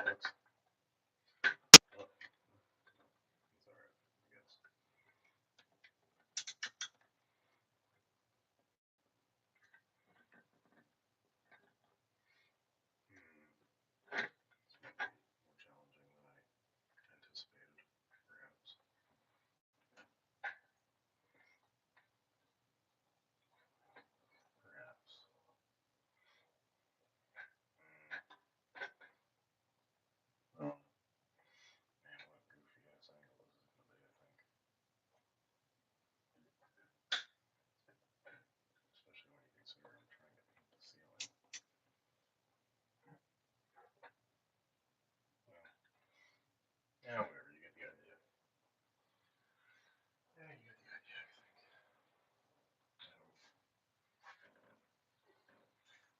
looks. Oh, it's all right, I guess. This might be more challenging than I anticipated, perhaps. Perhaps. Oh, man, what a goofy ass angle this is going to be, I think. Especially when you consider I'm trying to paint the ceiling. Well, yeah, whatever, you get the idea. Yeah, you get the idea, I think. Alright, we'll start. I need a second coat, I believe.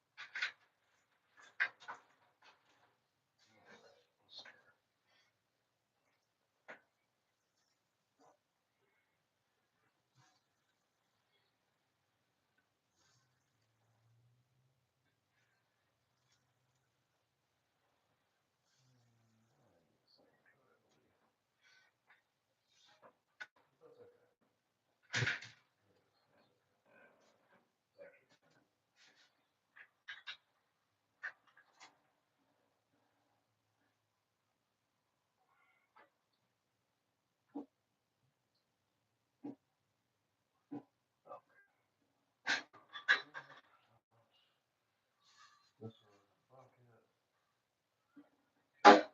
But that's okay. It is. That's okay. It's actually fine. Okay. This one is the bucket. Okay.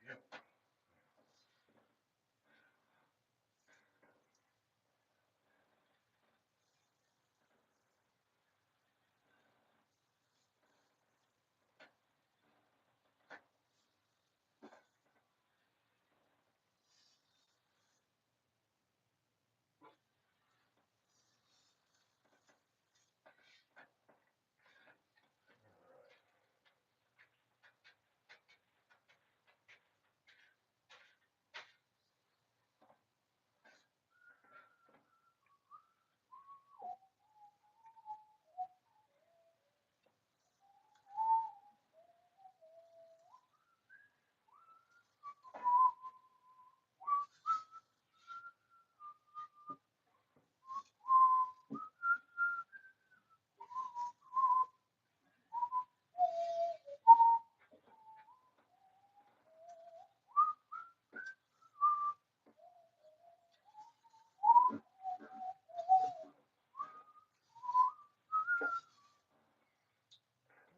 Next. Yep. Alright.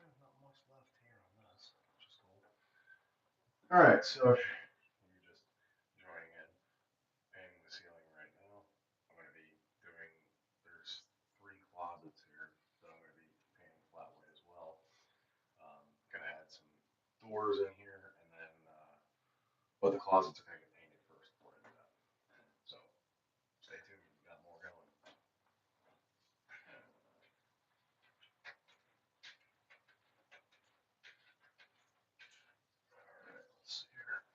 There's not much left here on this, which is cool. Alright, so if you're just joining in, painting the ceiling right now, I'm going to be doing, there's 3 closets here that I'm going to be painting flat white as well. Going to add some doors in here, and then, but the closets are going to get painted first before I do that. So stay tuned, we got more going. Alright, let's see here.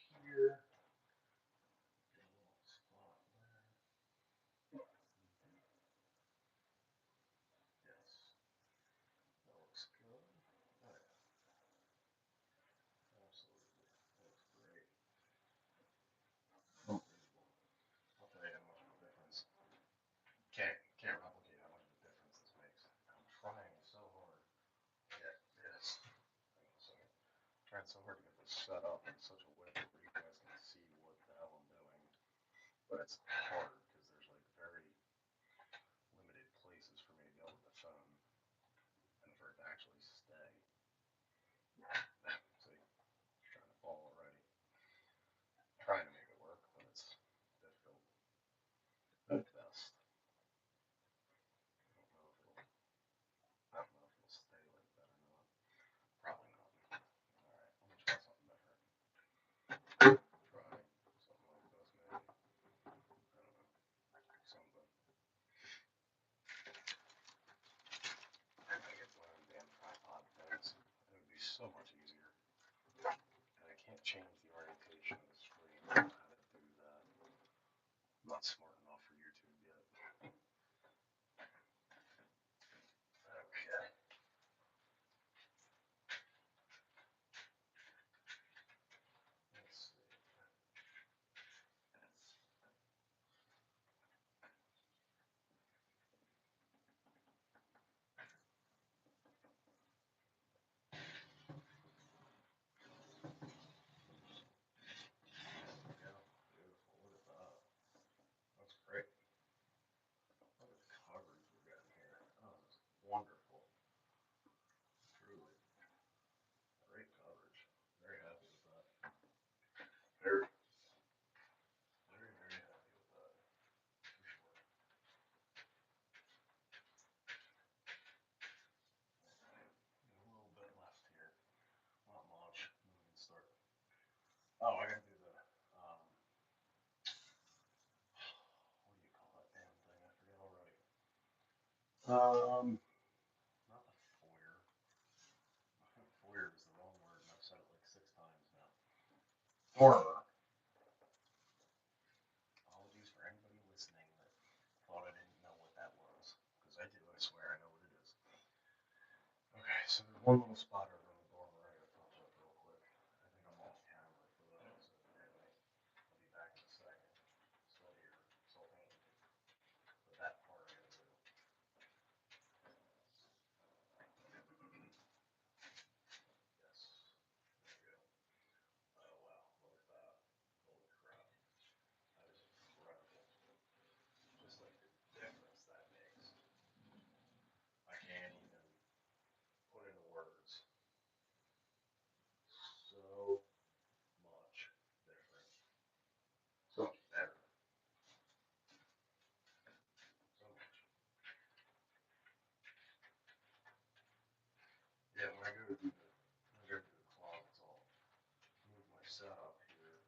Over here. Get a little spot there. Yes, that looks good. Oh yeah, absolutely. That looks great. Unbelievable. I'll tell you how much of a difference. Can't replicate how much of a difference this makes. I'm trying so hard to get this. Hang on a second. I'm trying so hard to get this set up in such a way where you guys can see what the hell I'm doing. But it's hard because there's like very limited places for me to go with the phone and for it to actually stay. See, it's trying to fall already. Trying to make it work, but it's difficult at best. I don't know if it'll stay like that or not. Probably not. Alright, let me try something different. Try something like this maybe. I don't know. So much easier. And I can't change the orientation of the screen. I don't know how to do that. I'm not smart enough for YouTube yet. Okay. Let's see. Yeah, beautiful. Look at that. That's great. Look at the coverage we're getting here. Oh, it's wonderful. Truly. Great coverage. Very happy with that. Very, very happy with that. For sure. A little bit left here. Not much. Then we can start. Oh, I gotta do the what do you call that damn thing? I forget already. Not the foyer. Foyer is the wrong word, and I've said it like 6 times now. Dormer. Apologies for anybody listening that thought I didn't know what that was, because I do. I swear I know what it is. Okay, so there's one little spot over in the dormer I gotta touch up real quick. I think I'm off camera for that, so anyway, I'll be back in a second. Still here, still painting. But that part I gotta do. Yes. There we go. Oh wow, look at that. Holy crap. That is incredible. Just like the difference that makes. I can't even put into words. So much different. So much better. So much. Yeah, when I go to do the closets, I'll move my setup here,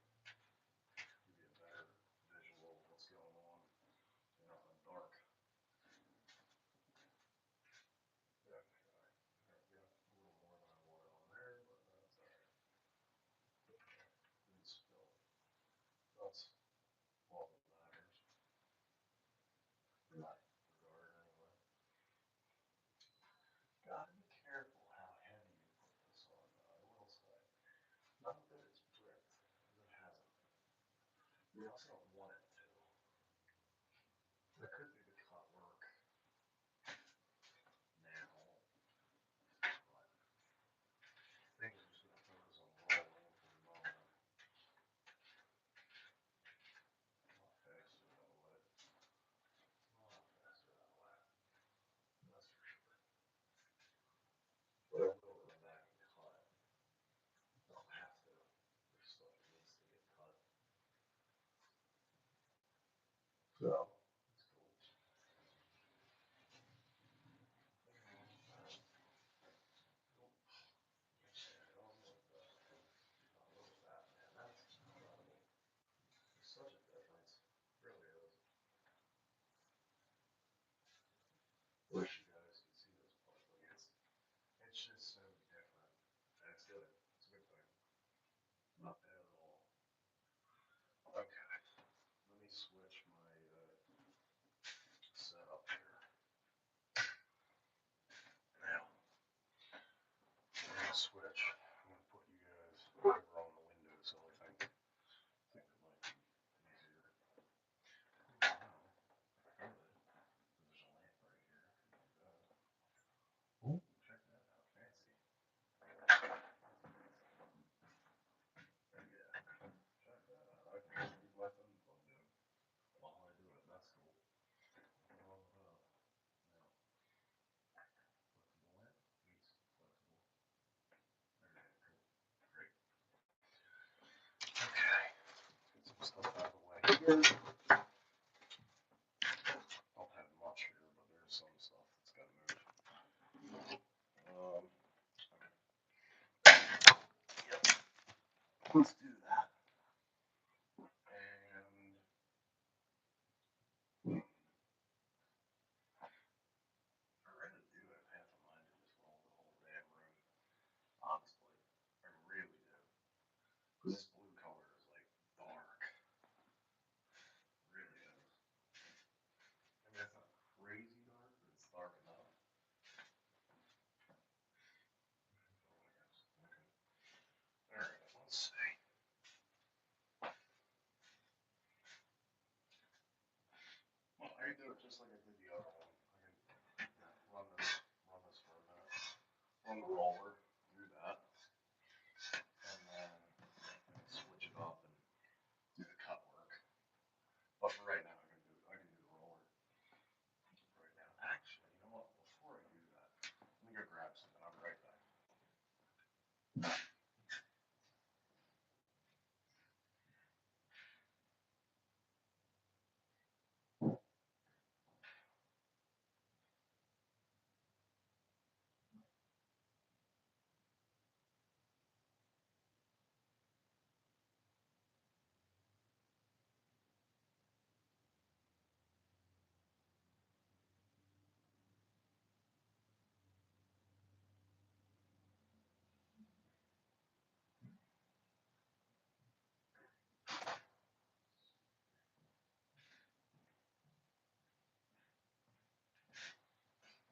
give you a better visual of what's going on in the dark. Okay. I've got a little more than I wanted on there, but that's alright. Didn't spill. That's all that matters. In that regard, anyway. Gotta be careful how heavy you put this on, though, I will say. Not that it's bricked, because it hasn't been. You also don't want it to. That could be the cut work now, but I think we're just going to focus on rolling for the moment. A lot faster that way. A lot faster that way. That's for sure. But I will go back and cut. Don't have to. There's stuff that needs to get cut. So, that's cool. There, don't look that. Oh, look at that, man. That's incredible. There's such a difference. It really is. Wish you guys could see this part. Like it's just so different. And it's good. It's a good thing. Not bad at all. Okay. Let me switch my setup here. Now, I'm gonna switch. I'm gonna put you guys over on the windowsill, I think. I think it might be easier. Wow. There's a lamp right here. Ooh, check that out. Fancy. Yeah. Check that out. I can just leave my phone plugged in while I do it. That's cool. Nothing wrong with that. Now, flexible lamp. Needs flexible. There we go. Cool. Great. Okay. Get some stuff out of the way here. Don't have much here, but there's some stuff that's got to move. Yep. Let's do that. And I really do have half a mind to just roll the whole damn room, honestly. This blue color is like dark. It really is. I mean, it's not crazy dark, but it's dark enough. Okay. All right, let's see. Well, I can do it just like I did the other one. I can run this for a minute. Run the roller, do that, and then switch it up and do the cut work. But for right now, I can do the roller right now. Actually, you know what? Before I do that, let me go grab something. I'll be right back.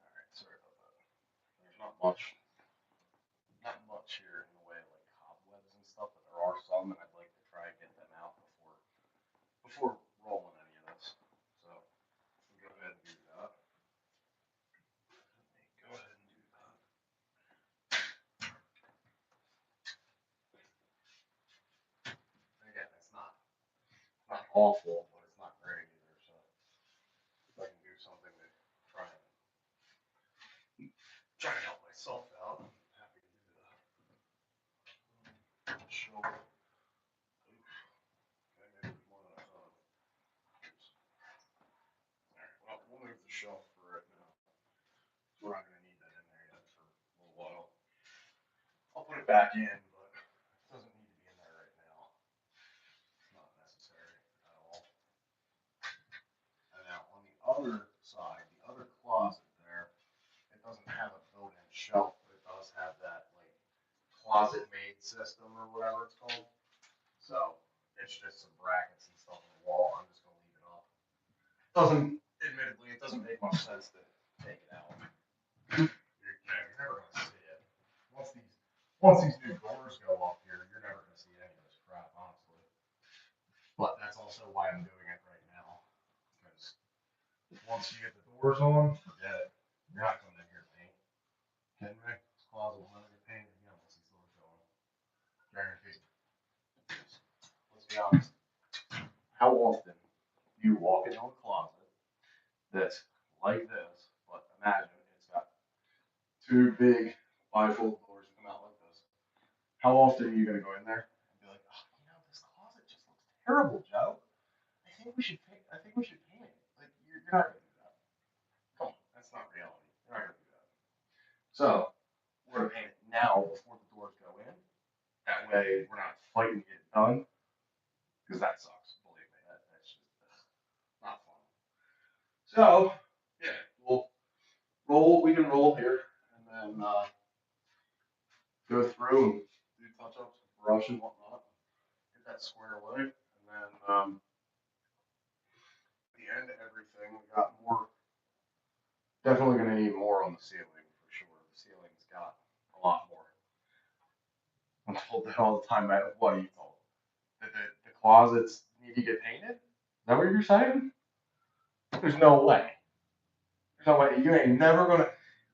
All right, sorry about that. There's not much here in the way of like cobwebs and stuff, but there are some, and I'd like to try and get them out before rolling any of this. So we'll go ahead and do that. Go ahead and do that. And again, it's not awful, but it's not great either. So if I can do something to try and help myself out, I'm happy to do that. Shoulder. Okay, maybe more than I thought. Oops. All right, well, we'll move the shelf for right now. We're not going to need that in there yet for a little while. I'll put it back in, but it doesn't need to be in there right now. It's not necessary at all. And now on the other side, the other closet there, it doesn't have a built-in shelf, but it does have that like closet-made system or whatever it's called. So it's just some brackets and stuff on the wall. I'm just gonna leave it up. Admittedly, it doesn't make much sense to take it out. You're never gonna see it. Once these new doors go up here, you're never gonna see any of this crap, honestly. But that's also why I'm doing it right now. Because once you get the doors on, forget it. You're not coming in here to paint. Kidding me? This closet will never get painted again once these doors go on. Guaranteed. Let's be honest. How often do you walk into a closet that's like this, but imagine it's got two big bifold doors that come out like this? How often are you going to go in there and be like, oh, this closet just looks terrible, Joe? I think we should paint it. Like, you're not going to do that. Come on, that's not reality. You're not going to do that. So, we're going to paint it now before the doors go in. That way, we're not fighting to get it done. Because that sucks. Believe me, that's just not fun. So, yeah, we can roll here, and then go through and do touch-ups, brush and whatnot, get that squared away, and then at the end of everything, we got more. Definitely going to need more on the ceiling for sure. The ceiling's got a lot more. I'm told that all the time. What are you told? That the closets need to get painted? Is that what you're saying? There's no way. There's no way. You ain't never gonna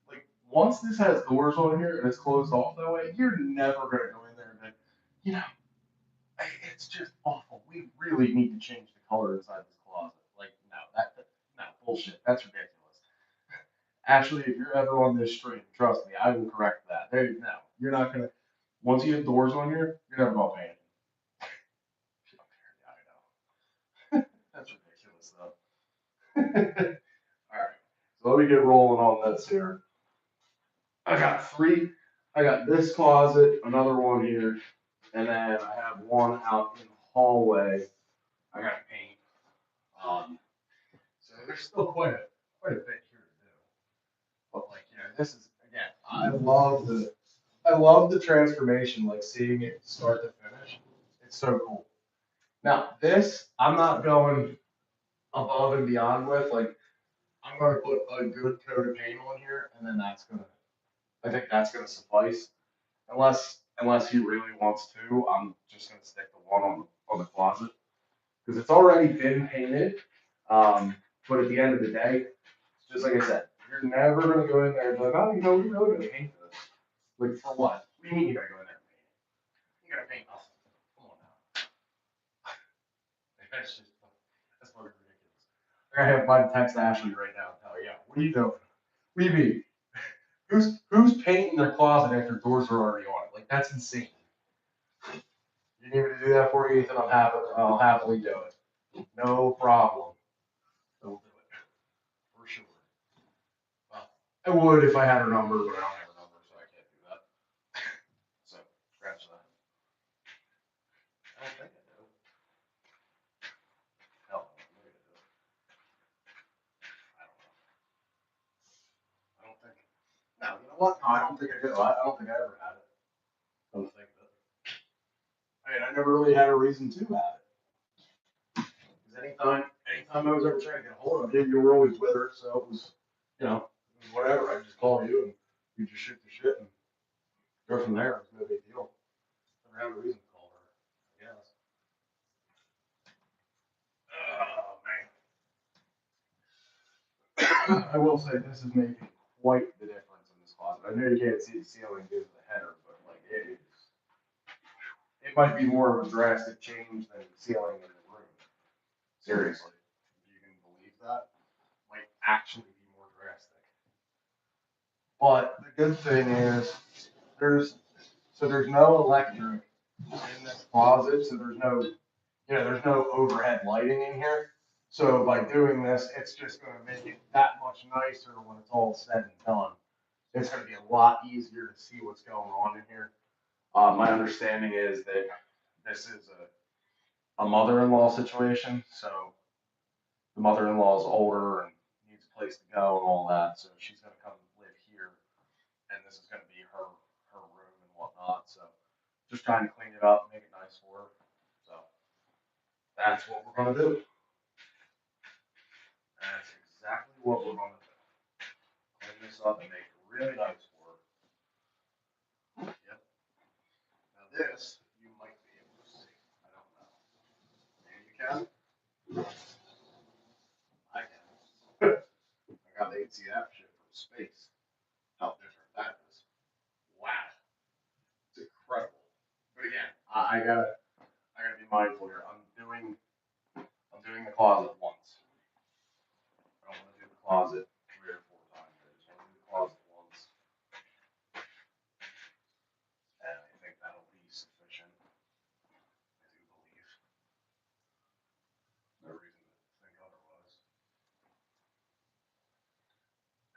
like once this has doors on here and it's closed off that way. You're never gonna go in there and you know it's just awful. We really need to change the color inside this closet. Like no bullshit. That's ridiculous. Actually, if you're ever on this stream, trust me, I will correct that. You're not gonna. Once you have doors on here, you're never gonna paint it. Yeah, I know. That's ridiculous, though. All right, so let me get rolling on this here. I got three. I got this closet, another one here, and then I have one out in the hallway. I got to paint. So there's still quite a bit here to do. But like this is again, I love the transformation, like seeing it start to finish. It's so cool. Now this, I'm not going above and beyond with. Like I'm going to put a good coat of paint on here, and then I think that's gonna suffice. Unless he really wants to, I'm just gonna stick the one on the closet because it's already been painted. But at the end of the day, just like I said, you're never gonna go in there and be like, oh, we really gonna paint this. Like for what? What do you mean you gotta go in there and paint it? You gotta paint nothing. Come on now. That's fucking ridiculous. I have my text Ashley right now and tell her, yeah, what are you doing? What do you mean? Who's painting their closet after doors are already on it? Like that's insane. You need me to do that for you, Ethan? I'll happily do it. No problem. I'll do it for sure. Well, I would if I had her number, but I don't have her number, so I can't do that. So scratch that. I don't think I do. Hell, maybe I do. I don't think. No, you know what? No, I don't think I do. I don't think I ever had it. I don't think of it. I mean, I never really had a reason to have it. Because anytime I was ever trying to get a hold of you, you were always with her, so it was, it was whatever. I just call you and you just shoot the shit and go from there. It's no big deal. Never had a reason to call her, I guess. Oh man. I will say this is making quite the difference in this closet. I know you can't see the ceiling due to the header, but like it might be more of a drastic change than the ceiling in the room. Seriously. If you can believe that. Might actually be more drastic. But the good thing is there's no electric in this closet, so there's no overhead lighting in here. So by doing this, it's just going to make it that much nicer when it's all said and done. It's going to be a lot easier to see what's going on in here. My understanding is that this is a mother-in-law situation, so the mother-in-law is older and needs a place to go and all that, so she's going to come live here, and this is going to be her room and whatnot. So just trying to clean it up, make it nice for her. So that's what we're going to do. That's exactly what we're going to do. Clean this up and make it really nice for her. Yep. Now this you might be able to see. I don't know. Maybe you can. I can. I got the ATF shit from space. How different that is. Wow. It's incredible. But again, I gotta be mindful here. I'm doing the closet once. I don't want to do the closet 3 or 4 times. I just want to do the closet once. And I think that'll be sufficient. I do believe. No reason to think otherwise.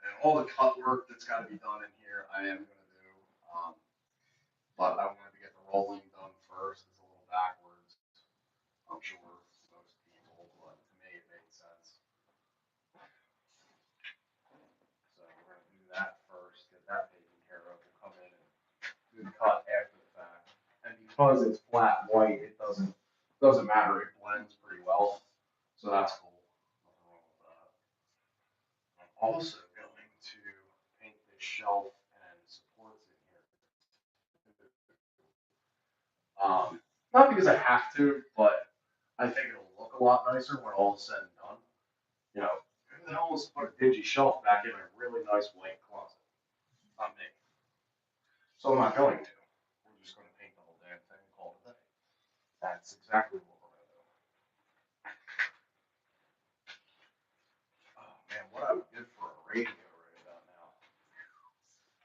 And all the cut work that's got to be done in here, I am going to do. But I wanted to get the rolling done first. It's a little backwards. I'm sure most people, but to me it made sense. So we're going to do that first, get that taken care of. We'll come in and do the cut after the fact. And because it's flat white, it doesn't matter. It blends pretty well. So that's cool. Nothing wrong with that. I'm also going to paint this shelf and supports in here. Not because I have to, but I think it'll look a lot nicer when all is said and done. Who the hell wants to put a dingy shelf back in a really nice white closet? Not me. So I'm not going to. We're just going to paint the whole damn thing and call it a day. That's exactly what we're going to do. Oh man, what I would give for a radio right about now.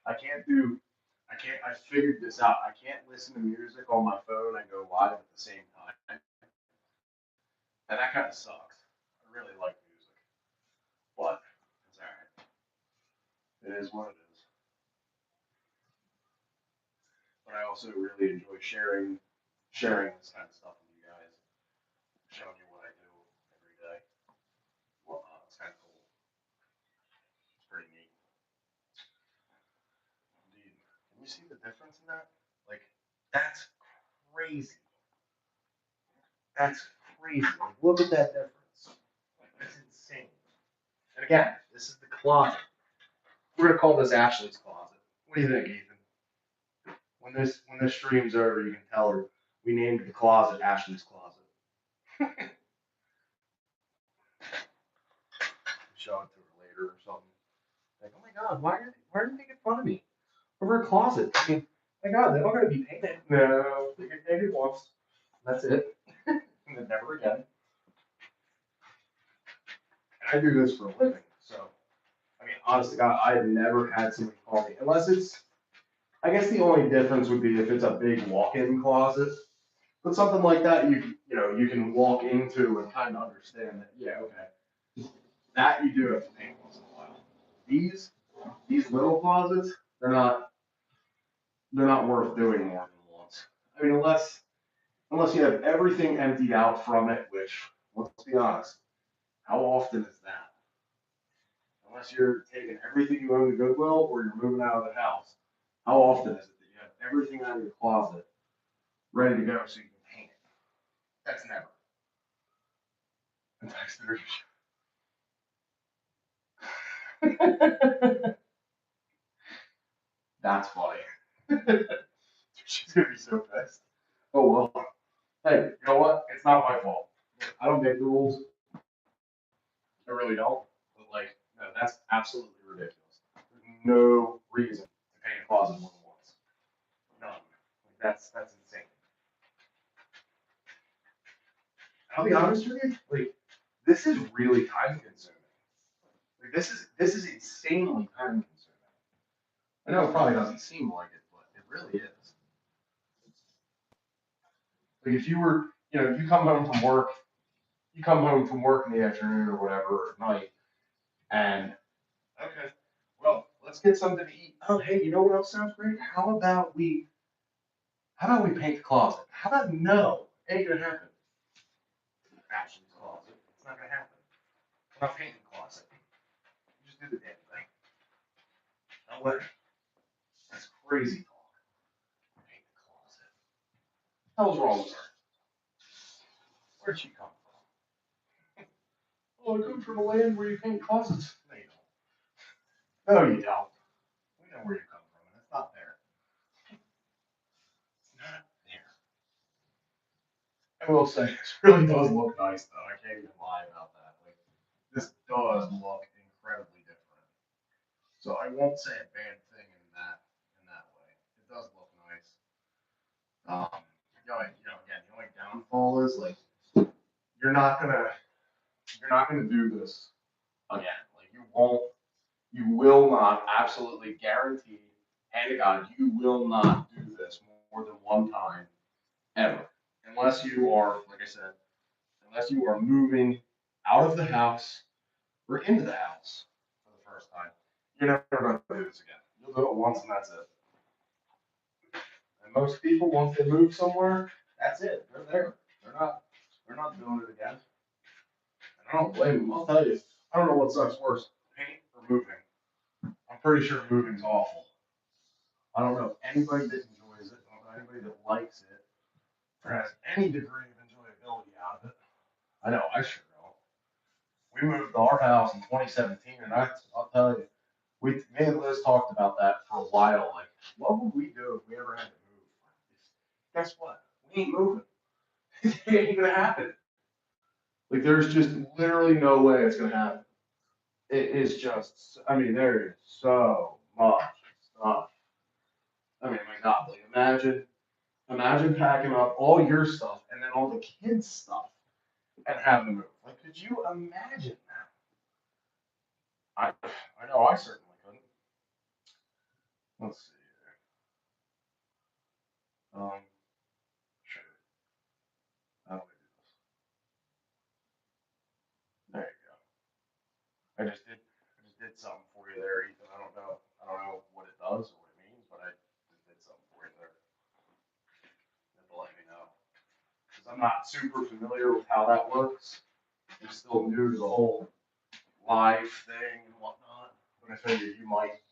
I figured this out. I can't listen to music on my phone and go live at the same time. And that kind of sucks. I really like music. But it's alright. It is what it is. But I also really enjoy sharing this kind of stuff with you guys. Showing you what I do every day. It's kind of cool. It's pretty neat. Indeed. Can you see the difference in that? Like, that's crazy. That's crazy. Like, look at that difference. Like, that's insane. And again, this is the closet. We're gonna call this Ashley's closet. What do you think, Ethan? When this stream's over, you can tell her we named the closet Ashley's closet. Show it to her later or something. Like, oh my god, why are they making fun of me over a closet? I mean, my god, they're not gonna be painted. No, they get painted once. That's it. And then never again. And I do this for a living, so I mean, honestly, God, I have never had somebody call me unless it's. I guess the only difference would be if it's a big walk-in closet, but something like that, you can walk into and kind of understand that. Yeah, okay, that you do have to paint once in a while. These little closets, they're not worth doing more than once. I mean, unless you have everything emptied out from it, which let's be honest, how often is that? Unless you're taking everything you own to Goodwill or you're moving out of the house, how often is it that you have everything out of your closet ready to go so you can paint it? That's never. And that's funny. She's gonna be so pissed. Oh well. Hey, you know what? It's not my fault. I don't make the rules. I really don't. But like, no, that's absolutely ridiculous. There's no reason to paint a closet more than once. None. Like, that's insane. I'll be honest with you. Like, this is really time consuming. Like, this is insanely time consuming. I know it probably doesn't seem like it, but it really is. Like if you were, if you come home from work in the afternoon or whatever, or at night, and okay, well, let's get something to eat. Oh, hey, you know what else sounds great? How about we paint the closet? How about no? Ain't gonna happen. Ashley's closet. It's not gonna happen. We're not painting the closet. You just do the damn thing. Now what? That's crazy talk. Paint the closet. What the hell's wrong with her? Where'd she come from? Oh, I come from a land where you paint closets. No, you don't. No, you don't. We know where you come from, and it's not there. It's not there. I will say, this really does look nice, though. I can't even lie about that. Like, this does look incredibly different. So I won't say a bad thing in that way. It does look nice. Again, the only downfall is like you're not gonna you're not gonna do this again. Like you will not, absolutely guaranteed, hand to God, you will not do this more than one time ever. Unless you are, like I said, unless you are moving out of the house or into the house for the first time, you're never going to do this again. You'll do it once and that's it. And most people, once they move somewhere, that's it. They're there. They're not doing it again. And I don't blame them. I'll tell you, I don't know what sucks worse, paint or moving. I'm pretty sure moving's awful. I don't know anybody that enjoys it. I don't know anybody that likes it or has any degree of enjoyability out of it. I know I sure don't. We moved to our house in 2017, and I'll tell you, me and Liz talked about that for a while. Like, what would we do if we ever had to move? Guess what? We ain't moving. It ain't gonna happen. Like, there's just literally no way it's gonna happen. It is just, I mean, there is so much stuff. I mean, my God, like, imagine packing up all your stuff and then all the kids' stuff and having to move. Like, could you imagine that? I know I certainly couldn't. Let's see here. Sure. How do I do this? There you go. I just did something for you there, Ethan. I don't know what it does or what it means, but I just did something for you there. You have to let me know. Because I'm not super familiar with how that works. I'm still new to the whole live thing and whatnot. But I figured you might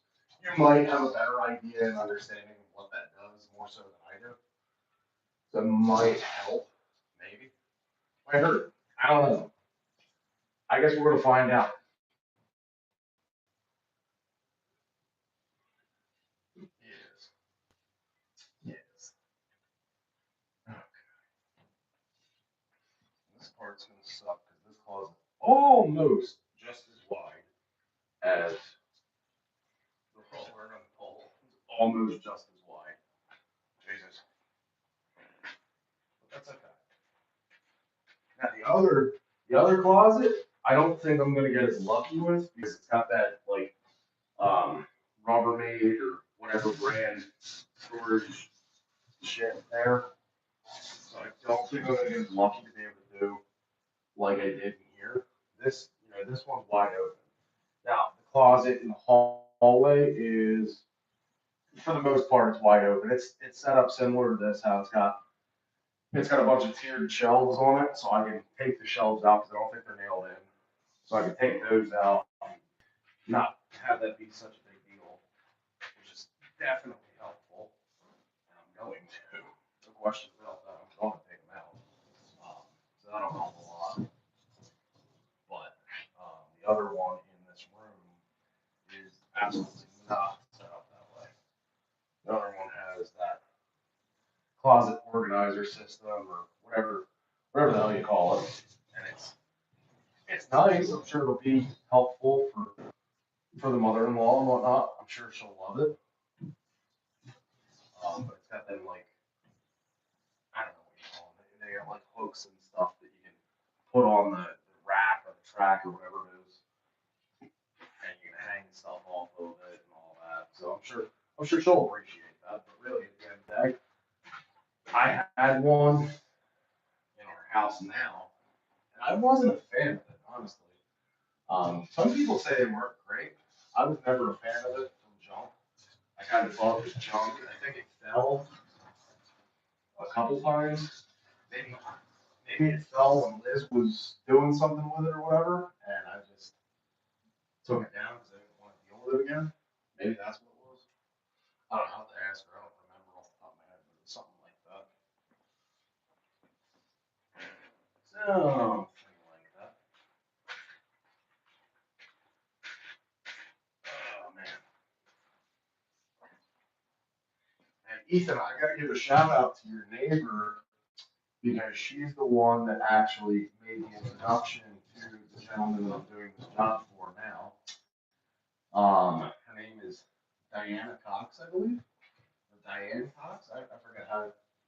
have a better idea and understanding of what that does more so than I do. That might help, maybe. I heard. I don't know. I guess we're gonna find out. Yes. Yes. This part's gonna suck because this closet almost just as wide as the roller on the pole. It's almost just as wide. Jesus. But that's okay. Now the other closet, I don't think I'm gonna get as lucky with because it's got that like Rubbermaid or whatever brand storage shit there. So I don't think I'm gonna get as lucky to be able to do like I did in here. This one's wide open. Now the closet in the hallway is, for the most part, it's wide open. It's set up similar to this, how it's got a bunch of tiered shelves on it, so I can take the shelves out because I don't think they're nailed in. So I can take those out, not have that be such a big deal, which is definitely helpful. And I'm going to. No question about that. I'm going to take them out. So that'll help a lot. But the other one in this room is absolutely not set up that way. The other one has that closet organizer system or whatever the hell you call it, and it's nice. I'm sure it'll be helpful for the mother-in-law and whatnot. I'm sure she'll love it. But it's got them like, I don't know what you call them. They got like hooks and stuff that you can put on the rack or the track or whatever it is, and you can hang stuff off of it and all that. So I'm sure she'll appreciate that. But really, at the end of the day, I had one in our house now, and I wasn't a fan of it, honestly. Some people say they weren't great. I was never a fan of it from jump. I kind of thought it was junk. I think it fell a couple times. Maybe it fell when Liz was doing something with it or whatever, and I just took it down because I didn't want to deal with it again. Maybe that's what it was. I don't know how to ask her. I don't remember off the top of my head, but it was something like that. Something like that. Oh man. And Ethan, I gotta give a shout out to your neighbor because she's the one that actually made the introduction to the gentleman that I'm doing this job for now. Her name is Diana Cox, I believe. Or Diane Cox. I forget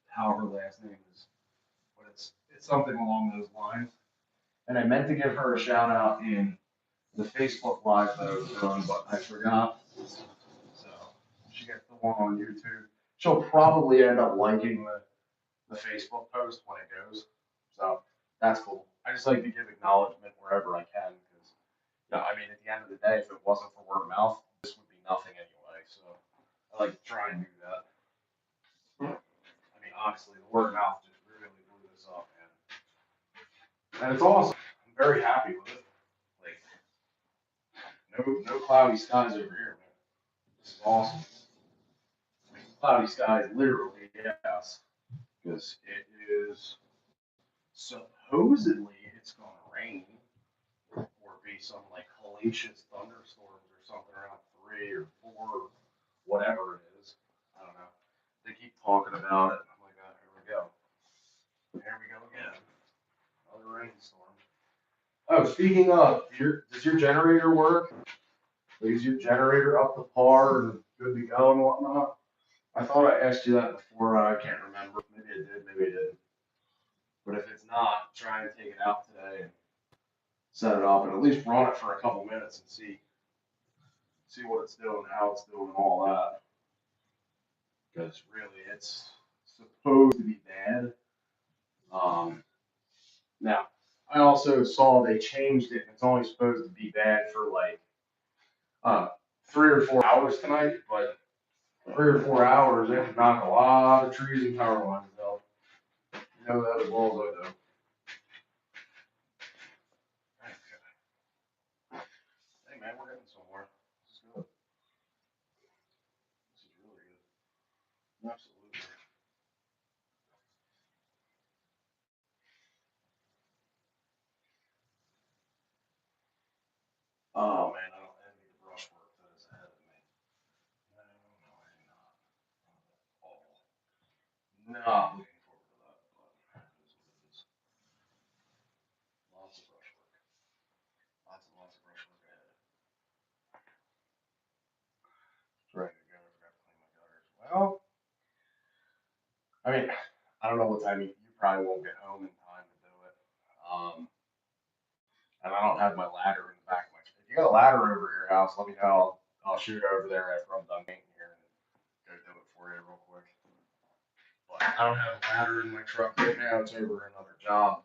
how her last name is, but it's something along those lines. And I meant to give her a shout out in the Facebook Live that I was doing, but I forgot. So she gets the one on YouTube. She'll probably end up liking the Facebook post when it goes. So that's cool. I just like to give acknowledgement wherever I can because, I mean, at the end of the day, if it wasn't for word of mouth, this would be nothing anyway. So I like to try and do that. I mean, honestly, the word of mouth just really blew this up, man. And it's awesome. I'm very happy with it. Like, no cloudy skies over here, man. This is awesome. I mean, cloudy skies, literally, yes, because it is supposedly it's going to rain or be some like hellacious thunderstorms or something around 3 or 4, or whatever it is. I don't know. They keep talking about it. I'm like, oh, here we go. Here we go again. Another rainstorm. Oh, speaking of, does your generator work? Is your generator up to par and good to go and whatnot? I thought I asked you that before. I can't remember. Maybe I did. Maybe I didn't. But if it's not, try to take it out today and set it up and at least run it for a couple minutes and see what it's doing, how it's doing, and all that. Because really, it's supposed to be bad. Now, I also saw they changed it. It's only supposed to be bad for like 3 or 4 hours tonight, but 3 or 4 hours, they can knock a lot of trees and power lines out. You know that as well as I do. Hey man, we're getting somewhere. This is good. This is really good. Absolutely. Oh man, I don't envy the brushwork that is ahead of me. No, no, I do not. Not at all. Not looking forward to that, but it is what it is. Lots of brushwork. Lots of brushwork ahead. It's ready to go. I forgot to clean my gutters. Well, I mean, I don't know what time you probably won't get home in time to do it. And I don't have my ladder in the back of my. If you got a ladder over at your house, let me know. I'll shoot over there after I'm done painting here and go do it for you real quick. But I don't have a ladder in my truck right now. It's over another job.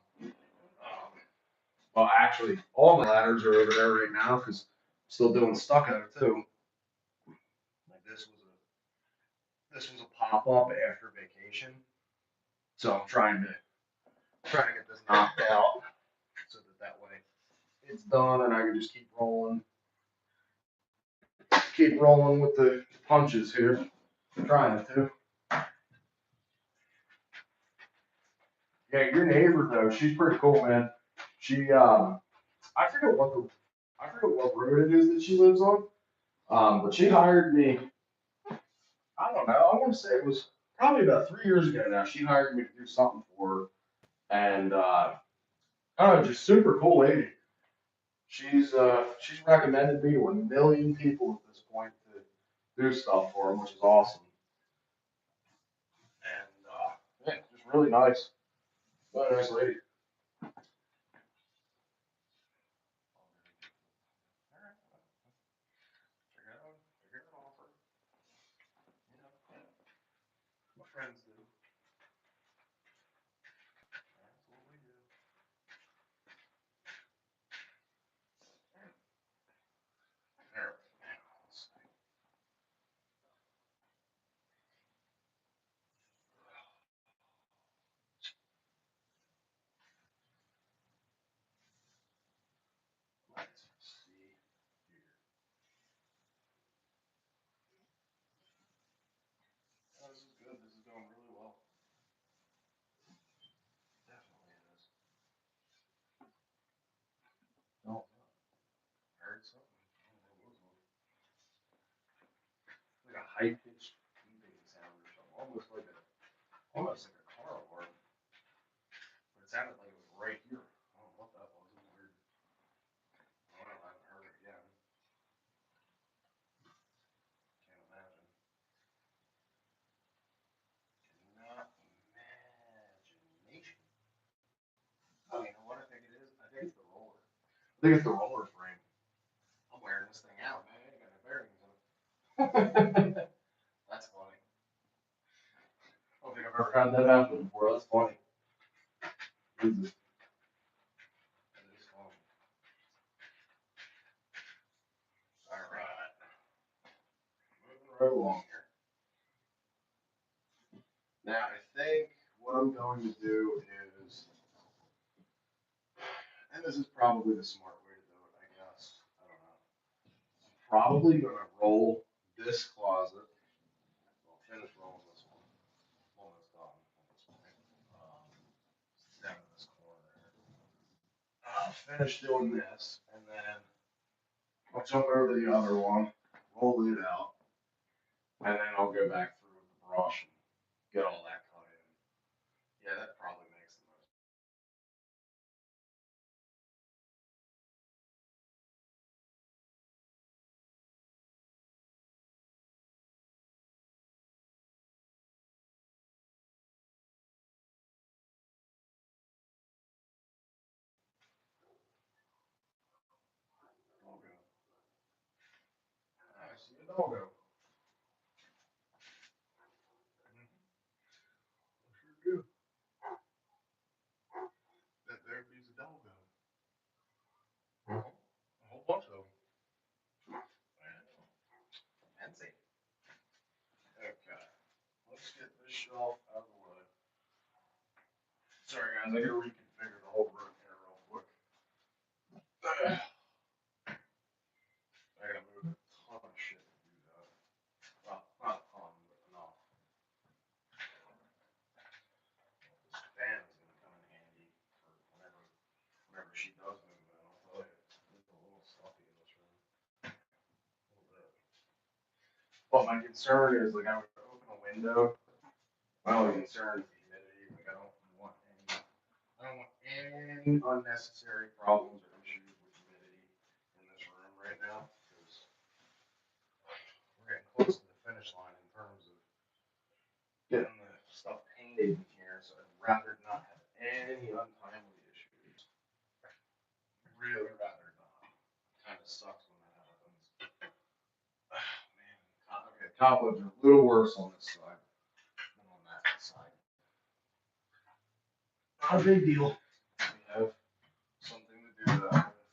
Well, actually, all my ladders are over there right now because I'm still doing stucco too. Like this was a pop up after vacation, so I'm trying to get this knocked out so that way it's done and I can just keep rolling with the punches here. I'm trying to. Yeah, your neighbor though, she's pretty cool, man. She I forget what road it is that she lives on. But she hired me. I don't know. I want to say it was probably about 3 years ago now. She hired me to do something for her, and I don't know, just super cool lady. She's recommended me to a million people at this point to do stuff for them, which is awesome. And yeah, just really nice, really nice lady. All right, figure it offer. You know, my friends do. That's what we do. There. Let's see. Let's see here. Oh, this is good. This is going really well. Definitely it is. No, I heard something. I don't know what it was. Like a high pitched beeping sound or something, almost like a car alarm. But it sounded like it was right here. I don't know what that was. It was weird. I don't know. I haven't heard it again. Can't imagine. Cannot imagination. Oh, you know what I think it is? I think it's the roller. I think it's the roller frame. I'm wearing this thing out, man. I ain't got no bearings in it. That's funny. I don't think I've ever had that happen before. That's funny. Jesus. That is funny. All right. Moving right along here. Now, I think what I'm going to do is, and this is probably the smart way to do it, I guess. I don't know. I'm probably going to roll this closet. I'll finish rolling this one. Almost done at this point. Um, down in this corner there. I'll finish doing this, and then I'll jump over the other one, roll it out, and then I'll go back through with the brush and get all that cut in. Yeah, that probably makes the most. Doggo. I see a doggo. Sure do. That there is a doggo. A whole bunch of them. Fancy. Okay. Let's get this shelf out of the way. Sorry guys, I gotta reconfigure the whole room here real quick. I gotta move a ton of shit to do that. Well, not a ton, but enough. This fan is gonna come in handy for whenever she does move in. I'll tell you, it's a little stuffy in this room. But my concern is like I would open a window. My only concern is the humidity. Like I don't want any unnecessary problems or issues with humidity in this room right now because we're getting close to the finish line in terms of getting the stuff painted in here. So I'd rather not have any untimely issues. Really rather not. Kind of sucks when that happens. Man, okay, cobwebs are a little worse on this side than on that side. Not a big deal. We have something to do that with.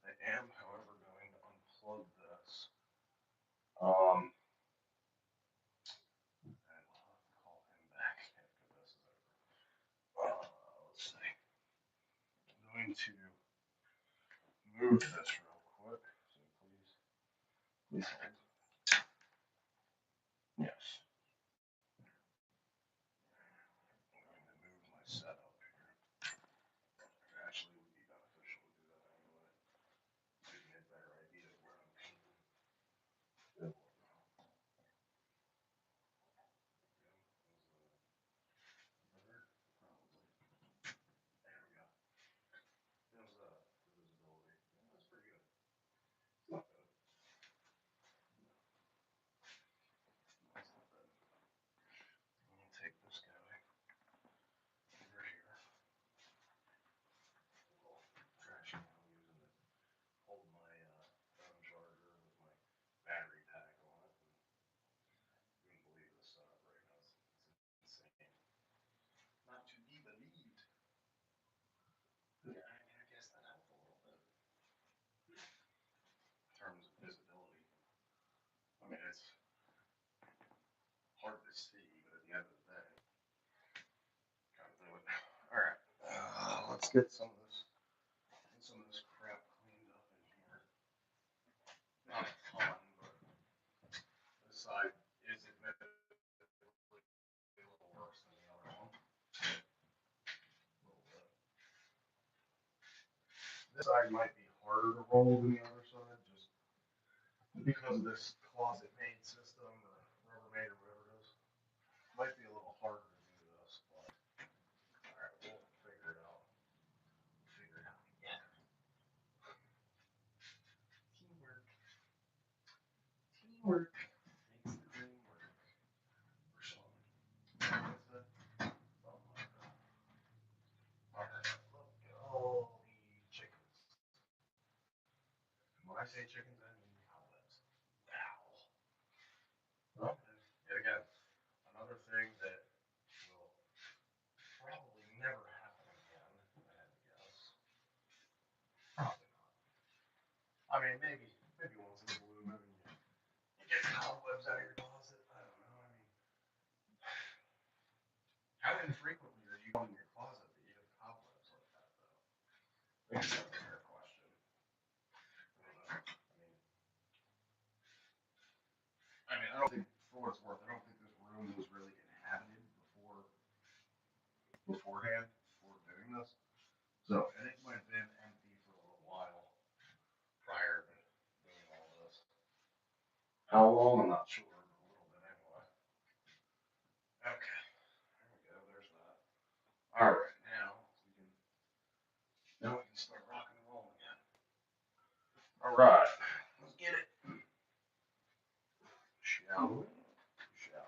I am, however, going to unplug this. And we'll have to call him back after this is over. Let's see. I'm going to move this real quick. So please hold. Yes. I'm going to move my setup here. Actually, it would be beneficial to do that anyway. Give me a better idea of where I'm painting. Better? Probably. There we go. How's the visibility? Yeah, that's pretty good. It's not bad. That's not bad. I'm gonna take this guy over here. Little trash can I'm using to hold my phone charger with my battery pack on it. And you wouldn't believe this setup right now. It's insane. Not to be believed. Yeah, I guess that helped a little bit in terms of visibility. I mean, it's hard to see, but at the end of the day, gotta do it. All right, let's get some of this crap cleaned up in here. Not a ton, but this side is admittedly a little worse than the other one. A little bit. This side might be harder to roll than the other side, just because of this closet-made system or Rubbermaid or whatever it is. Might be a little harder to do this, but all right, we'll figure it out. Figure it out together. Teamwork. Teamwork makes the dream work. Or something. What's that? Something like that. All right, look at all the chickens. When I say chickens, I mean cowbells. Wow. Well, yet again, another thing that will probably never happen again, if I had to guess. Probably not. I mean, maybe once in a blue moon, you get cobwebs out of your closet. I don't know. I mean, how infrequently are you going in your closet that you have cobwebs like that, though? I guess that's a fair question. I don't know. I don't think, for what it's worth, I don't think this room was really inhabited beforehand, before doing this. So, and it might have been empty for a little while prior to doing all this. How long? I'm not sure, but a little bit anyway. Okay, there we go. There's that. All right, now we can start rocking and rolling again. All right, let's get it. Shall we? Shall.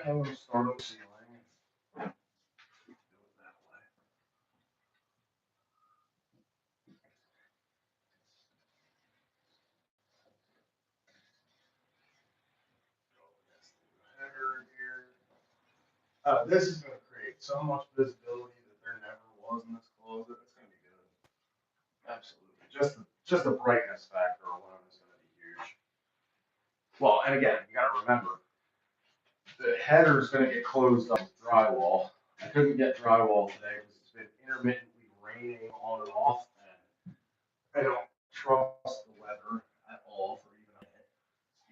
And we'll start on the ceiling. Do it that way. Go against the header here. This is going to create so much visibility that there never was in this closet. It's going to be good. Absolutely. Just the brightness factor alone is going to be huge. Well, and again, you got to remember, the header is going to get closed up with drywall. I couldn't get drywall today because it's been intermittently raining on and off, and I don't trust the weather at all for even a minute.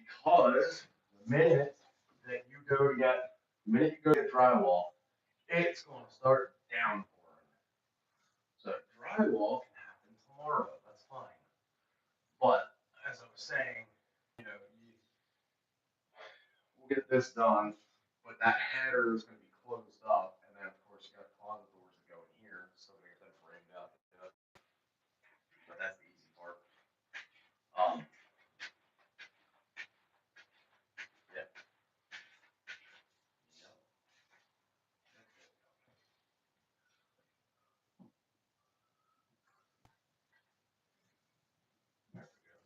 Because the minute you go get drywall, it's going to start downpouring. So drywall can happen tomorrow. That's fine. But as I was saying, get this done, but that header is going to be closed up, and then of course you got closet doors that go in here, so they get them framed up. But that's the easy part. Um, yeah. Yep. There we go.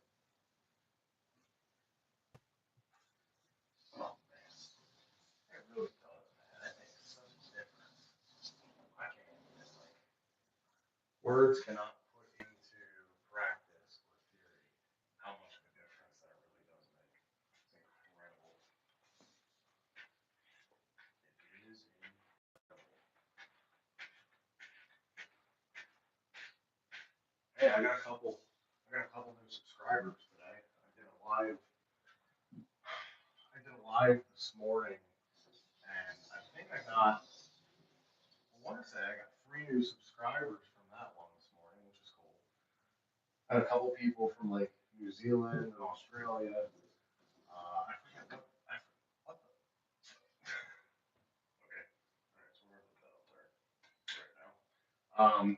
Oh man, it really does, man. That makes such a difference. I can't even like words cannot put into practice or theory how much of a difference that really does make. It's incredible. It is incredible. Hey, I got a couple new subscribers today. I did a live this morning, and I think I want to say I got 3 new subscribers from that one this morning, which is cool. I had a couple people from like New Zealand and Australia. I forget what the. Okay, all right, so we're gonna put that up there right now.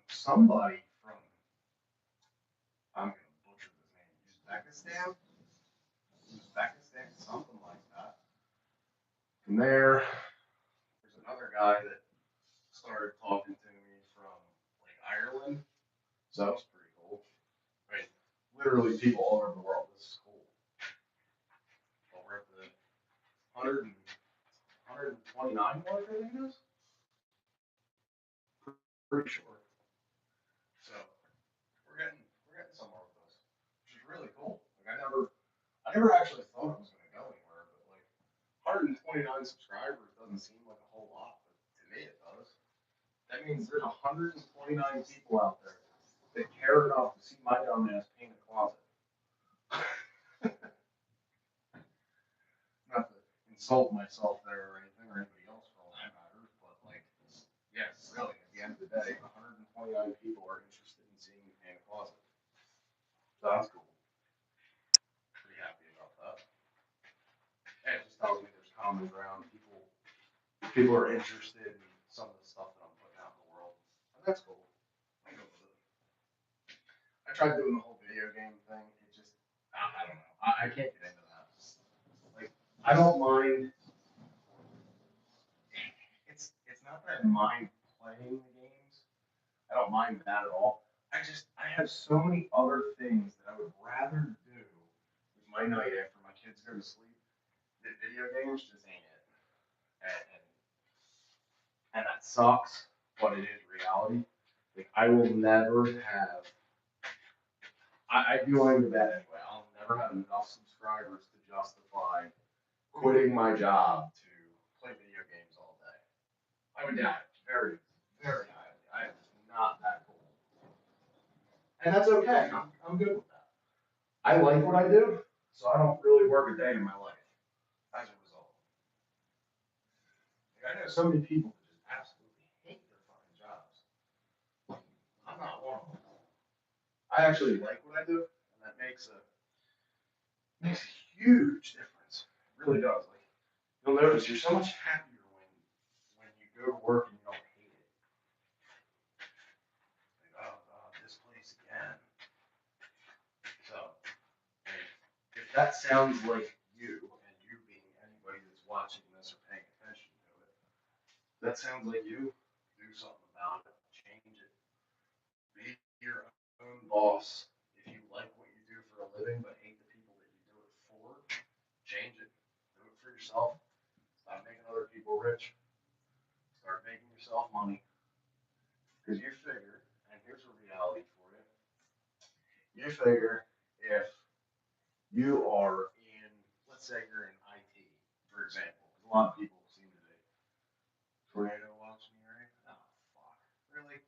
Somebody from, I'm gonna butcher this name, Uzbekistan, something like that. From there's another guy that started talking to me from like Ireland, so that was pretty cool. I mean, literally people all over the world. This is cool. But we're at the 100 129 mark, I think it is. Pretty sure. So we're getting somewhere with this, which is really cool. Like I never actually thought it was gonna go anywhere, but like 129 subscribers doesn't seem like a whole lot, but to me it does. That means there's 129 people out there that care enough to see my dumb ass paint a closet. Not to insult myself there or anything, or anybody else for all that matters, but like, yeah, really, at the end of the day, 129 people are interested in seeing me paint a closet. So that's cool. Pretty happy about that. And it just tells me there's common ground. People are interested in some of the stuff that I'm putting out in the world. And that's cool. I go with it. I tried doing the whole video game thing. It just, I don't know. I can't get into that. Like, I don't mind. It's not that I mind playing the games. I don't mind that at all. I have so many other things that I would rather do with my night after my kids go to sleep that video games just ain't it. And, and that sucks, but it is reality. Like I will never have. I do want to go to bed anyway. I'll never have enough subscribers to justify quitting my job to play video games all day. I would doubt it very, very highly. I am just not that cool, and that's okay. I'm good with that. I like what I do, so I don't really work a day in my life as a result. Like, I know so many people that just absolutely hate their fucking jobs. I'm not one of them. I actually like what I do, and that makes a huge difference. It really does. Like you'll notice you're so much happier when you go to work and you don't hate it. Like, oh god, this place again. So if that sounds like you and you being anybody that's watching this or paying attention to it, that sounds like you, do something about it. Change it. Be your own boss. If you like what you do for a living but hate the people that you do it for, change it. Do it for yourself. Stop making other people rich. Start making yourself money. Because you figure, and here's a reality for you. You figure if you are in, let's say you're in IT, for example, because a lot of people seem to be. Tornado watching me, right? Oh, fuck. Really?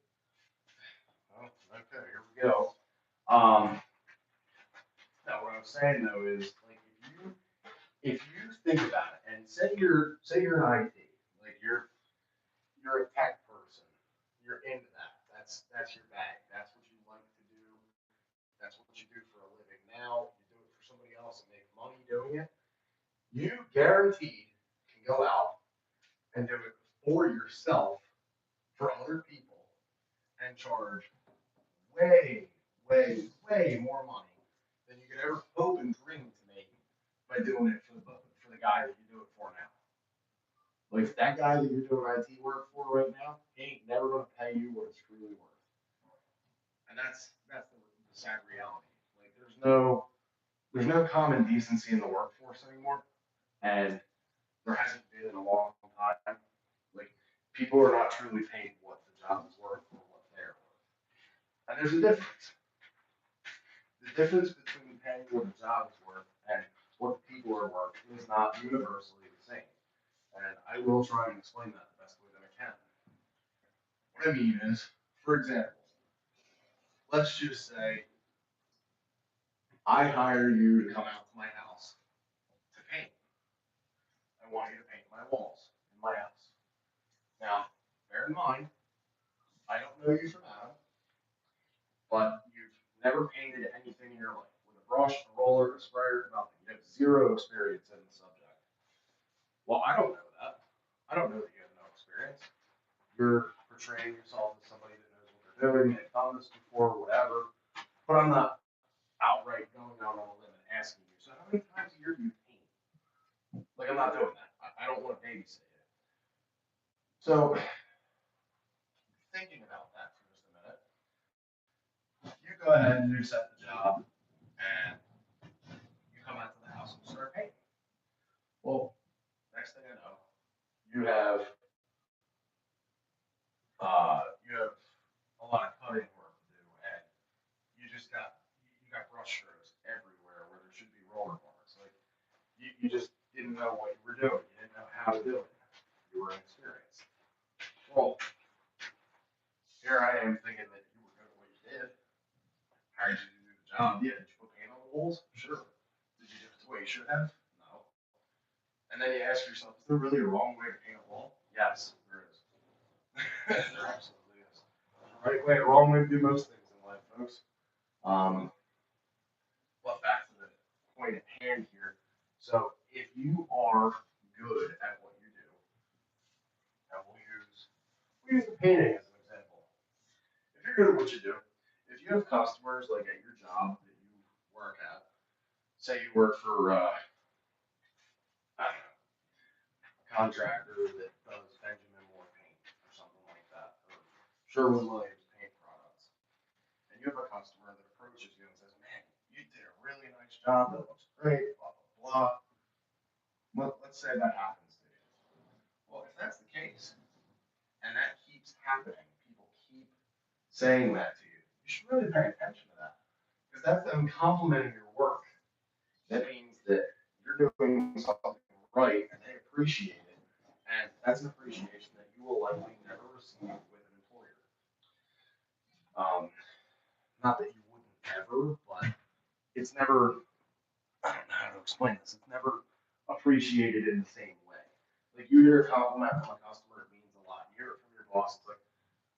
Oh, okay, here we go. Now what I'm saying though is, like, if you think about it, and say you're an IT, like you're a tech person, you're into that. That's your bag. That's what you like to do. That's what you do for a living now. You do it for somebody else and make money doing it. You guaranteed can go out and do it for yourself, for other people, and charge way, way more money than you could ever hope and dream to make by doing it for the guy that you do it for now. Like that guy that you're doing IT work for right now, he ain't never gonna pay you what it's truly worth. And that's the sad reality. Like there's no common decency in the workforce anymore, and there hasn't been in a long time. Like people are not truly paid what the job is worth or what they're worth. And there's a difference. The difference between paying what a job is worth and what people are worth is not universally the same. And I will try and explain that the best way that I can. What I mean is, for example, let's just say I hire you to come out to my house to paint. I want you to paint my walls in my house. Now, bear in mind, I don't know you from Adam, but you've never painted anything in your life with a brush, a roller, a sprayer, nothing. You have zero experience in the subject. Well, I don't know that. I don't know that you have no experience. You're portraying yourself as somebody that knows what they're doing, they've done this before, whatever. But I'm not outright going out on a limb and asking you, so how many times a year do you paint? Like, I'm not doing that. I don't want to babysit you. So, thinking about that for just a minute, you go ahead and you set the job, and you come out to the house and start painting. Well, next thing I know, you have a lot of cutting work to do, and you got brush strokes everywhere where there should be roller marks. Like you just didn't know what you were doing. You didn't know how to do it. You were inexperienced. Well, here I am thinking that you were good at what you did. How did you do the job? Yeah, did you put paint on the walls? Sure. Did you do it the way you should have? No. And then you ask yourself, is there really a wrong way to paint a wall? Yes, there is. There absolutely is. Right way, wrong way to do most things in life, folks. Um, but back to the point at hand here. So if you are good at what you do, and we'll use the painting as an example. If you're good at what you do, if you have customers like at your job that you work at, say you work for I don't know, a contractor that does Benjamin Moore paint or something like that, or Sherwin-Williams paint products, and you have a customer that approaches you and says, "Man, you did a really nice job. That looks great." Blah blah blah. Let's say that happens to you. Well, if that's the case, and that keeps happening, people keep saying that to you, you should really pay attention to that, because that's them complimenting your work. That means that you're doing something right, and they appreciate it, and that's an appreciation that you will likely never receive with an employer. Not that you wouldn't ever, but it's never. I don't know how to explain this. It's never appreciated in the same way. Like you hear a compliment from a customer, it means a lot. You hear it from your boss, it's like,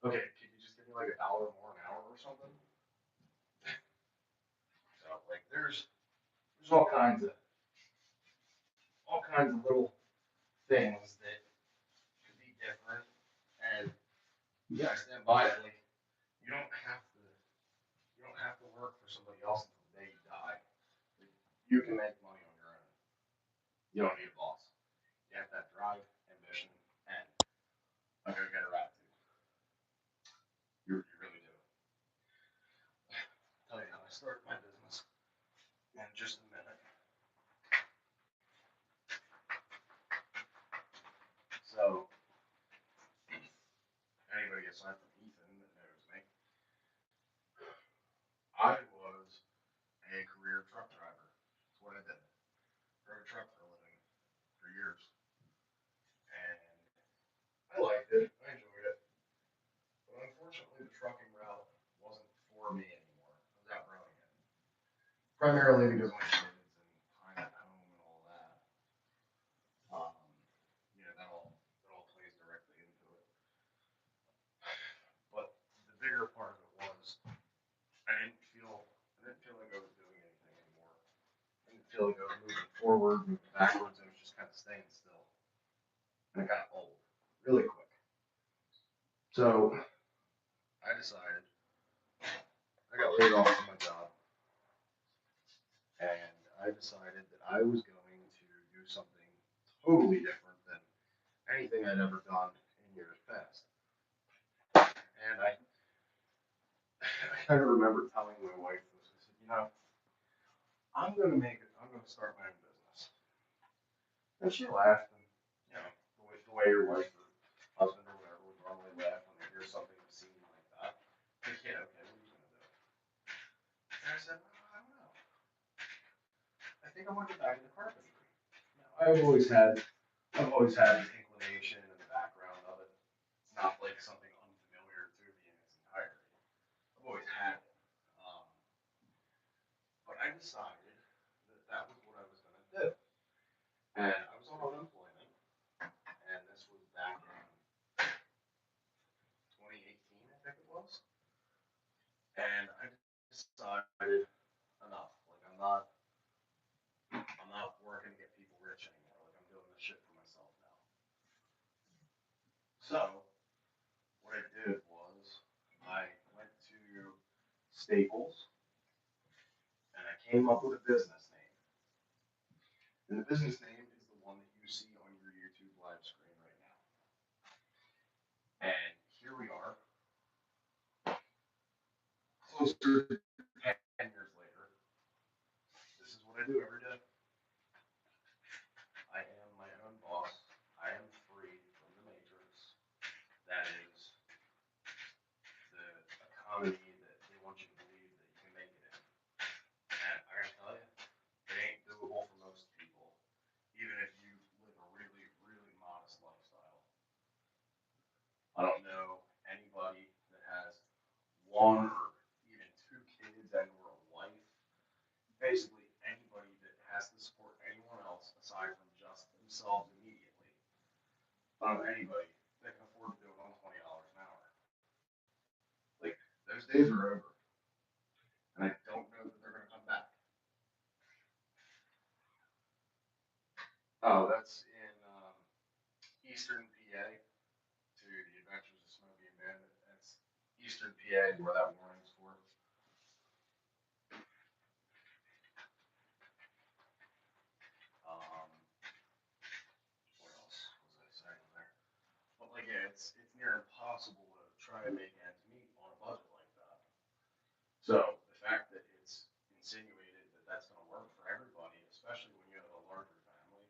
okay, can you just give me like $1 more an hour or something? So like there's all kinds of little things that could be different, and you gotta stand by it. Like you don't have to work for somebody else until the day you die. Like, you can make money on your own. You don't need a boss. You have that drive, ambition, and a go-getter attitude. You really do. I'll tell you how I started my business in just a minute. So, anybody aside from Ethan that knows me, I was a career truck driver. That's what I did. Drove a truck for a living for years. And I liked it. I enjoyed it. But unfortunately, the trucking route wasn't for me anymore. I was outgrowing it. Primarily because of my kids and time at home and all that. Um, that all plays directly into it. But the bigger part of it was I didn't feel like I was doing anything anymore. I didn't feel like I was moving forward, moving backwards. I was just kind of staying still. and it got old really quick. So I decided I got laid off from my job, and I decided that I was going to do something totally different than anything I'd ever done in years past. And I kind of remember telling my wife this. I said, I'm going to start my own business. And she laughed, and the way your wife or husband or whatever would normally laugh when they hear something obscene like that. Like, yeah, okay, what are you going to do? And I said, well, I don't know. I think I want to get back into carpentry. Now, I've always had an inclination in the background of it. It's not like something unfamiliar to me in its entirety. I've always had it. Um, but I decided that that was what I was going to do. And I was on unemployment, and this was back in 2018, I think it was. And I decided enough. Like I'm not working to get people rich anymore. Like I'm doing this shit for myself now. So what I did was I went to Staples and I came up with a business name. And the business name is the one that you see on your YouTube live screen right now. And here we are, closer to 10 years later. This is what I do every day. I am my own boss. I am free from the matrix. That is the economy that they want you to believe that you can make it in. And I gotta tell you, it ain't doable for most people, even if you live a really, really modest lifestyle. I don't know anybody that has one or even two kids and or a wife. Basically, anybody that has to support anyone else aside from just themselves immediately. I don't know anybody that can afford to do it on $20 an hour. Like those days are over, and I don't know that they're going to come back. Oh, that's in Eastern PA to the Adventures of Smokey and Bandit. That's Eastern PA where that warning's for. What else was I saying there? But like, yeah, it's near impossible to try and make ends meet on a budget like that. So the fact that it's insinuated that that's going to work for everybody, especially when you have a larger family.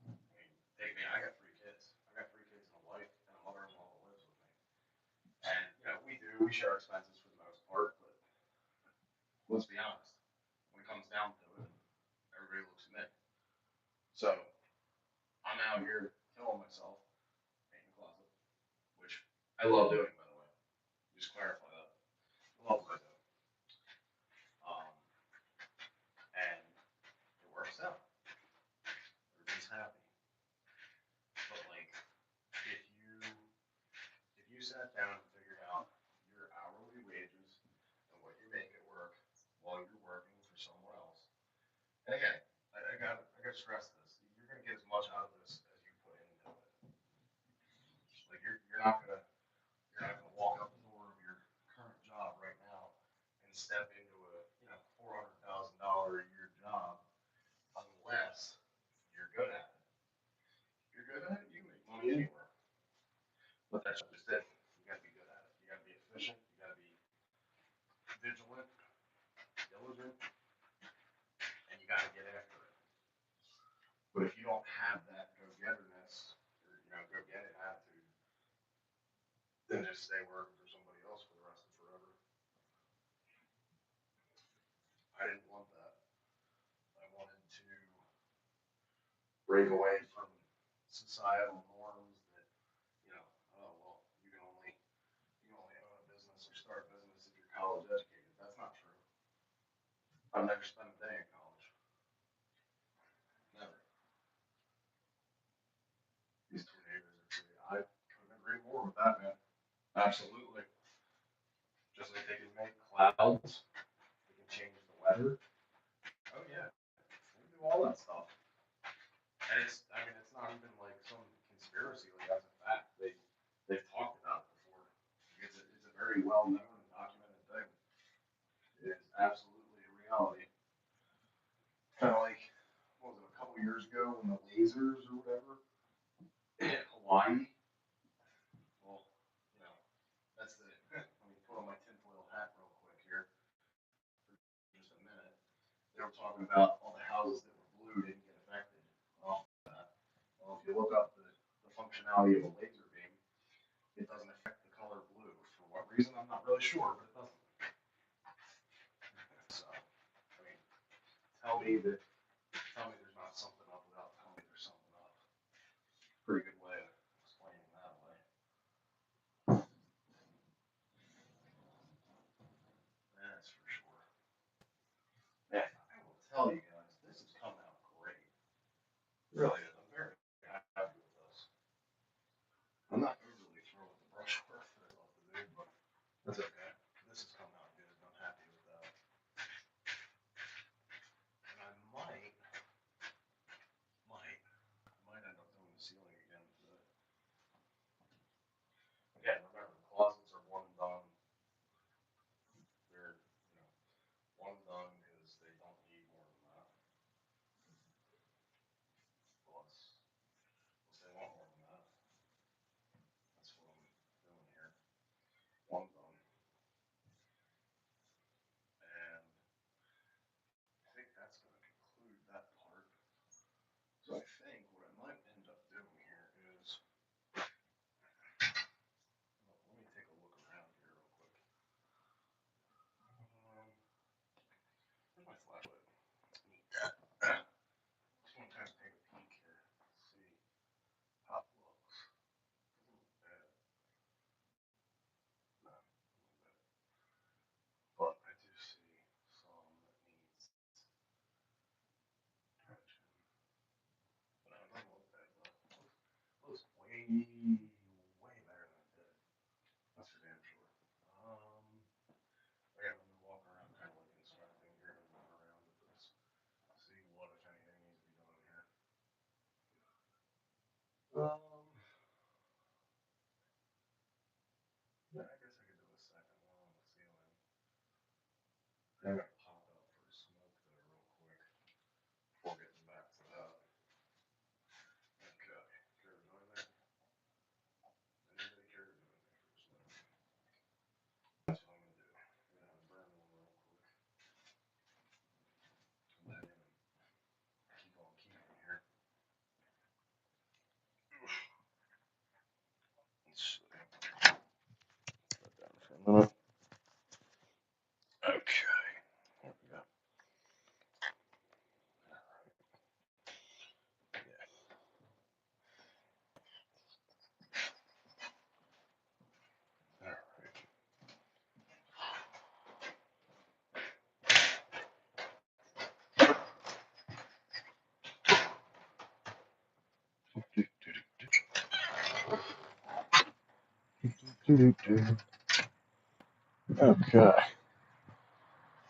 I mean, take me. I got three kids. I got three kids and a wife and a mother-in-law that lives with me. And we share expenses for the most part, but let's be honest. When it comes down to it, everybody looks at me. So I'm out here killing myself, painting the closet, which I love doing, by the way. Just clarify that. I love what I do. Um, and it works out. Everybody's happy. But like, if you if you sat down and figured out your hourly wages and what you make at work while you're working for someone else, and again, I got to stress this: you're going to get as much out of this as you put into it. Like you're not gonna walk out the door of your current job right now and step into a $400,000 a year job unless you're good at it. If you're good at it, you can make money anywhere. But that's just it. You gotta be good at it. You gotta be efficient. You gotta be vigilant, diligent, and you gotta get after it. But if you don't have that go-getterness or go-get-it attitude, then just stay working for somebody else for the rest of forever. I didn't want that. I wanted to break away from societal norms that, oh well, you can only own a business or start a business if you're college educated. That's not true. I've never spent a day in college. Never. These tornadoes are crazy. I couldn't agree more with that, man. Absolutely. Just like they can make clouds, they can change the weather. Oh yeah, they can do all that stuff. And it's not even like some conspiracy. talking about all the houses that were blue didn't get affected. Well, if you look up the functionality of a laser beam, it doesn't affect the color blue. For what reason, I'm not really sure, but it doesn't. So, I mean, tell me there's not something up without telling me there's something up. Pretty good way of explaining that way. That's for sure. Man, I will tell you guys, this has come out great. It really is. I'm very happy with this. I'm not overly thrilled with the brushwork that I love to do, but that's okay. This has come out good. I'm happy with that. And I might end up doing the ceiling again today. Again, remember, the closets are one and done. They're, one and done because they don't need more than that. Plus, they want more than that. That's what I'm doing here. One done. And I think that's going to conclude that part. So I think what I might end up doing here is, let me take a look around here real quick. Where's my flashlight? Need that. Just want to kind of take a peek here, see how it looks. Doesn't look bad. Not bad. But I do see some that needs attention. But it doesn't look bad though. It looks way, way better than it did. That's for damn sure. Again, let me walk around kind of like inspecting here and move around with this. See what, if anything, needs to be done here. Yeah, I guess I could do a second one on the ceiling. I'm gonna pop out for a smoke though real quick before getting back to that. Okay, care to join me? Anybody care to join me for a smoke? That's what I'm gonna do. I'm gonna burn one real quick. Come back in and keep on keeping here. Let's see. Put that down for a minute. Okay. There we go. Okay.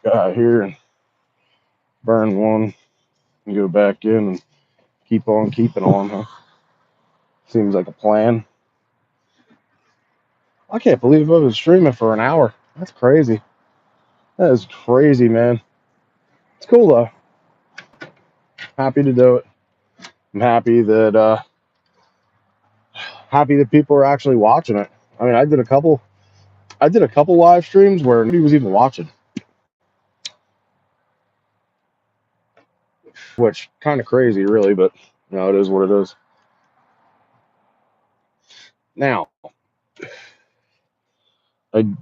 Got here and burn one and go back in and keep on keeping on, huh? Seems like a plan. I can't believe I've been streaming for an hour. That's crazy. That is crazy, man. It's cool though. Happy to do it. I'm happy that people are actually watching it. I mean, I did a couple live streams where nobody was even watching, which kind of crazy, really. But it is what it is. Now, I am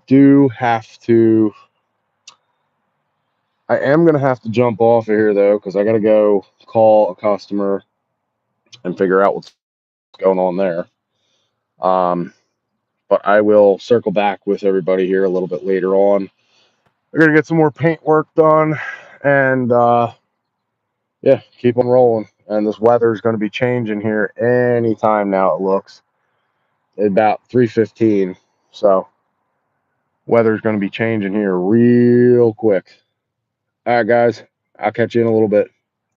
gonna have to jump off of here though, because I gotta go call a customer and figure out what's going on there. But I will circle back with everybody here a little bit later on. We're gonna get some more paint work done, and yeah, keep on rolling. And this weather is going to be changing here anytime now. It looks about 3:15, so weather's going to be changing here real quick. All right, guys, I'll catch you in a little bit.